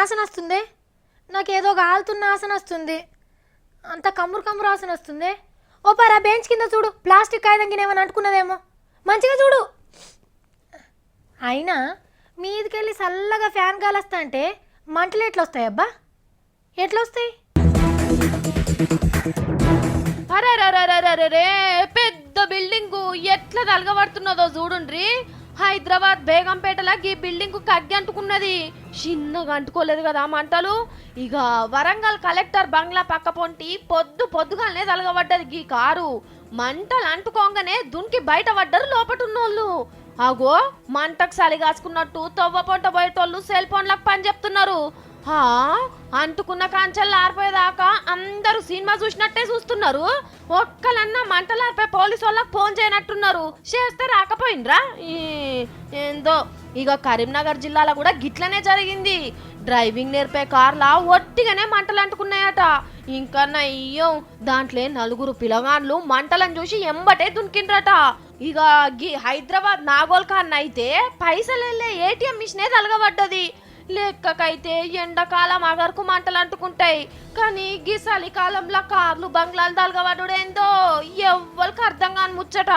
ఆసన వస్తుంది, నాకేదో కాలుతున్న ఆసన వస్తుంది, అంత కమ్మురు కమ్మురు ఆసన వస్తుంది. ఓ పరా బెంచ్ కింద చూడు, ప్లాస్టిక్ కాగితం కింద ఏమైనా అంటుకున్నదేమో, మంచిగా చూడు. అయినా మీదికెళ్ళి చల్లగా ఫ్యాన్ గాలి వస్తా అంటే మంటలు ఎట్లా వస్తాయి అబ్బా, ఎట్లా వస్తాయి? అరే పెద్ద బిల్డింగు ఎట్లా తలగబడుతున్నదో చూడుండ్రి. హైదరాబాద్ బేగంపేటలా ఈ బిల్డింగ్ కగ్గి అంటుకున్నది, చిన్నగా అంటుకోలేదు కదా మంటలు. ఇక వరంగల్ కలెక్టర్ బంగ్లా పక్క పొంటి పొద్దుగానే తలగబడ్డది ఈ కారు. మంటలు అంటుకోగానే దునికి బయట పడ్డారు లోపటున్నోళ్ళు. అగో మంటకు సలి కాసుకున్నట్టు తవ్వ పొంట పోయేటోళ్ళు సెల్ ఫోన్లకు పని చెప్తున్నారు. అంటుకున్న కాంచెల్లు ఆరిపోయేదాకా అందరూ సినిమా చూసినట్టే చూస్తున్నారు. ఒక్కలన్నా మంటలు ఆరిపోయి పోలీసు వాళ్ళకి ఫోన్ చేయనట్టున్నారు. చేస్తే రాకపోయినరా ఏందో. ఇక కరీంనగర్ జిల్లాలో కూడా గిట్లనే జరిగింది. డ్రైవింగ్ నేర్పే కార్లా ఒట్టిగానే మంటలు అంటుకున్నాయట. ఇంకా నయ్యం దాంట్లో 4 పిల్లగాండ్లు మంటలను చూసి ఎంబటే దునికిండ్రట. ఇక హైదరాబాద్ నాగోల్ ఖాన్ అయితే పైసలు వెళ్ళే ఏటీఎం మిషనే తలగబడ్డది. లెక్కకైతే ఎండాకాలం అగరుకు మంటలు అంటుకుంటాయి, కానీ గీ చలికాలంలో కార్లు బంగ్లాలు తలగబడుడేందో ఎవ్వరికి అర్థం కాని ముచ్చట.